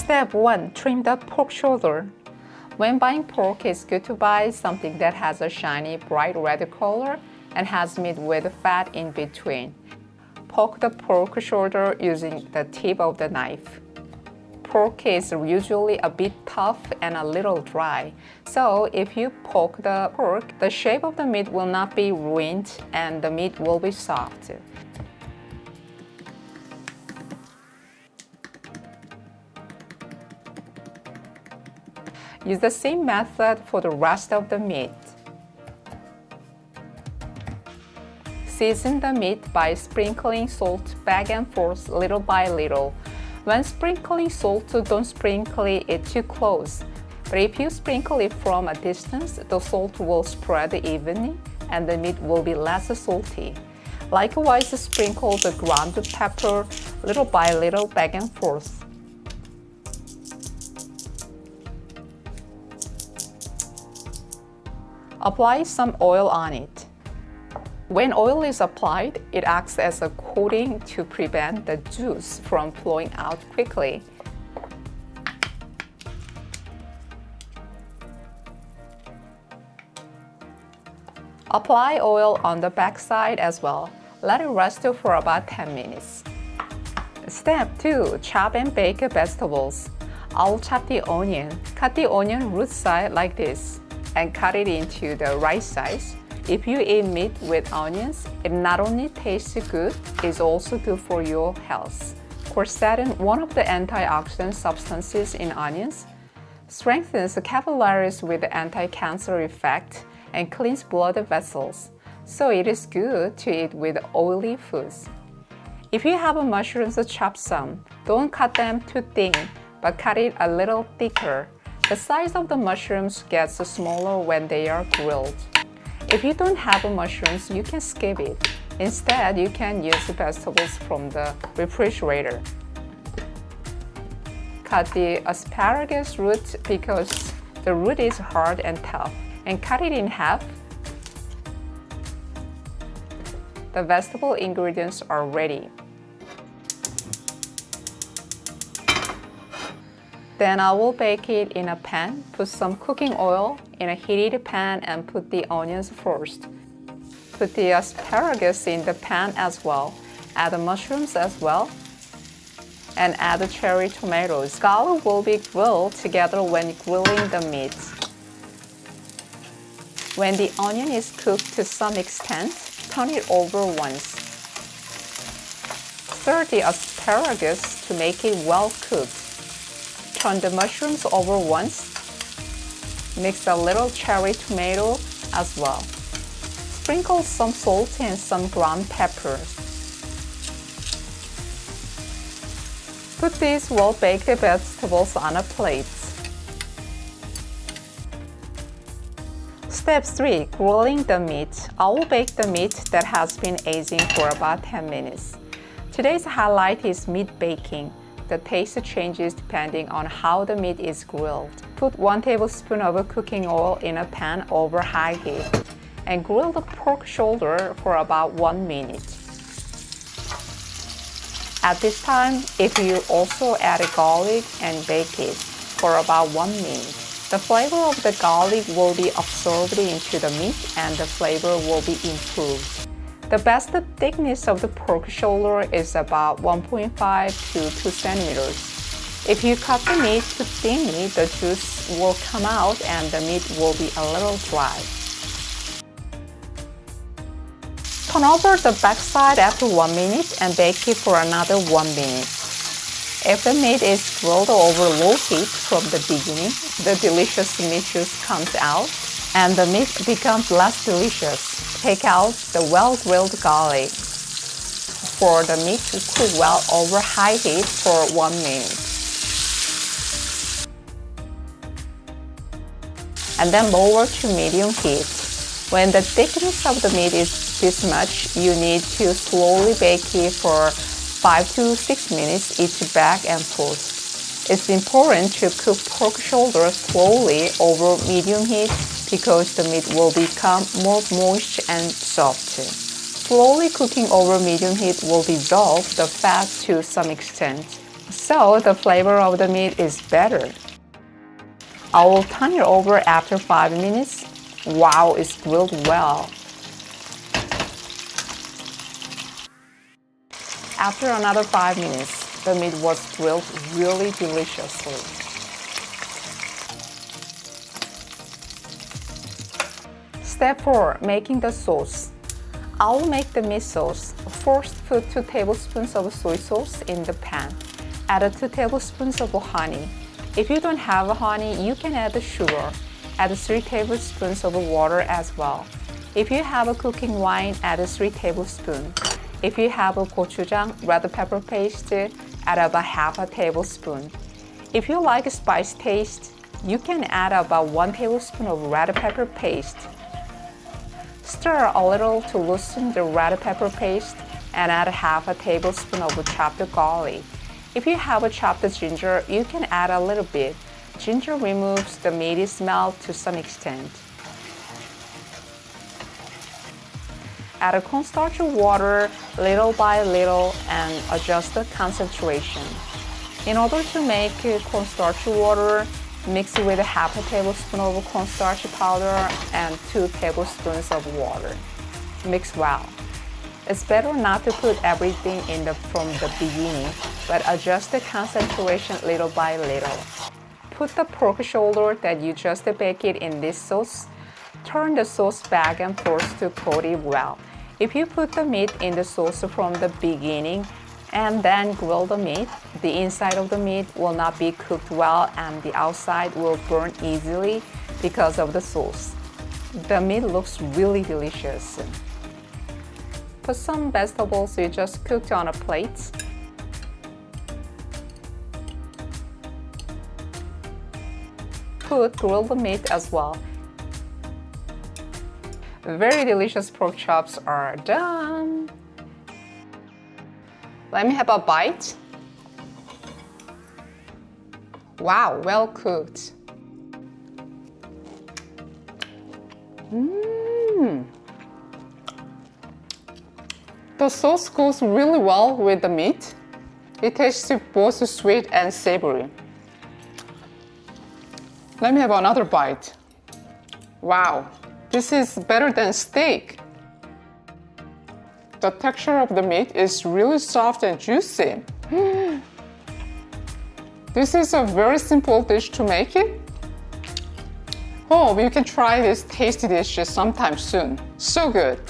Step 1. Trim the pork shoulder. When buying pork, it's good to buy something that has a shiny, bright red color and has meat with fat in between. Poke the pork shoulder using the tip of the knife. Pork is usually a bit tough and a little dry, so if you poke the pork, the shape of the meat will not be ruined and the meat will be soft. Use the same method for the rest of the meat. Season the meat by sprinkling salt back and forth little by little. When sprinkling salt, don't sprinkle it too close. But if you sprinkle it from a distance, the salt will spread evenly and the meat will be less salty. Likewise, sprinkle the ground pepper little by little back and forth. Apply some oil on it. When oil is applied, it acts as a coating to prevent the juice from flowing out quickly. Apply oil on the backside as well. Let it rest for about 10 minutes. Step 2. Chop and bake vegetables. I'll chop the onion. Cut the onion root side like this and cut it into the right size. If you eat meat with onions, it not only tastes good, it's also good for your health. Quercetin, one of the antioxidant substances in onions, strengthens the capillaries with the anti-cancer effect and cleans blood vessels, so it is good to eat with oily foods. If you have mushrooms, chop some. Don't cut them too thin, but cut it a little thicker. The size of the mushrooms gets smaller when they are grilled. If you don't have mushrooms, you can skip it. Instead, you can use vegetables from the refrigerator. Cut the asparagus root because the root is hard and tough, and cut it in half. The vegetable ingredients are ready. Then I will bake it in a pan. Put some cooking oil in a heated pan and put the onions first. Put the asparagus in the pan as well. Add the mushrooms as well. And add the cherry tomatoes. Garlic will be grilled together when grilling the meat. When the onion is cooked to some extent, turn it over once. Stir the asparagus to make it well cooked. Turn the mushrooms over once. Mix a little cherry tomato as well. Sprinkle some salt and some ground pepper. Put these well-baked vegetables on a plate. Step 3. Grilling the meat. I will bake the meat that has been aging for about 10 minutes. Today's highlight is meat baking. The taste changes depending on how the meat is grilled. Put 1 tablespoon of cooking oil in a pan over high heat and grill the pork shoulder for about 1 minute. At this time, if you also add garlic and bake it for about 1 minute, the flavor of the garlic will be absorbed into the meat and the flavor will be improved. The best thickness of the pork shoulder is about 1.5 to 2 centimeters. If you cut the meat too thinly, the juice will come out and the meat will be a little dry. Turn over the backside after 1 minute and bake it for another 1 minute. If the meat is grilled over low heat from the beginning, the delicious meat juice comes out and the meat becomes less delicious. Take out the well-grilled garlic. For the meat to cook well over high heat for 1 minute. And then lower to medium heat. When the thickness of the meat is this much, you need to slowly bake it for 5 to 6 minutes each back and forth. It's important to cook pork shoulder slowly over medium heat because the meat will become more moist and soft. Slowly cooking over medium heat will dissolve the fat to some extent. So the flavor of the meat is better. I will turn it over after 5 minutes. Wow, it's grilled well. After another 5 minutes, the meat was grilled really deliciously. Step 4. Making the sauce. I will make the meat sauce. First, put 2 tablespoons of soy sauce in the pan. Add 2 tablespoons of honey. If you don't have honey, you can add sugar. Add 3 tablespoons of water as well. If you have a cooking wine, add 3 tablespoons. If you have a gochujang, red pepper paste, add about half a tablespoon. If you like spice taste, you can add about 1 tablespoon of red pepper paste. Stir a little to loosen the red pepper paste and add half a tablespoon of chopped garlic. If you have a chopped ginger, you can add a little bit. Ginger removes the meaty smell to some extent. Add cornstarch water little by little and adjust the concentration. In order to make cornstarch water, mix with half a tablespoon of cornstarch powder and 2 tablespoons of water. Mix well. It's better not to put everything in from the beginning, but adjust the concentration little by little. Put the pork shoulder that you just baked in this sauce. Turn the sauce back and forth to coat it well. If you put the meat in the sauce from the beginning and then grill the meat, the inside of the meat will not be cooked well and the outside will burn easily because of the sauce. The meat looks really delicious. Put some vegetables you just cooked on a plate. Put grilled meat as well. Very delicious pork chops are done. Let me have a bite. Wow, well cooked. The sauce goes really well with the meat. It tastes both sweet and savory. Let me have another bite. Wow, this is better than steak. The texture of the meat is really soft and juicy. This is a very simple dish to make it. Hope you can try this tasty dish sometime soon. So good.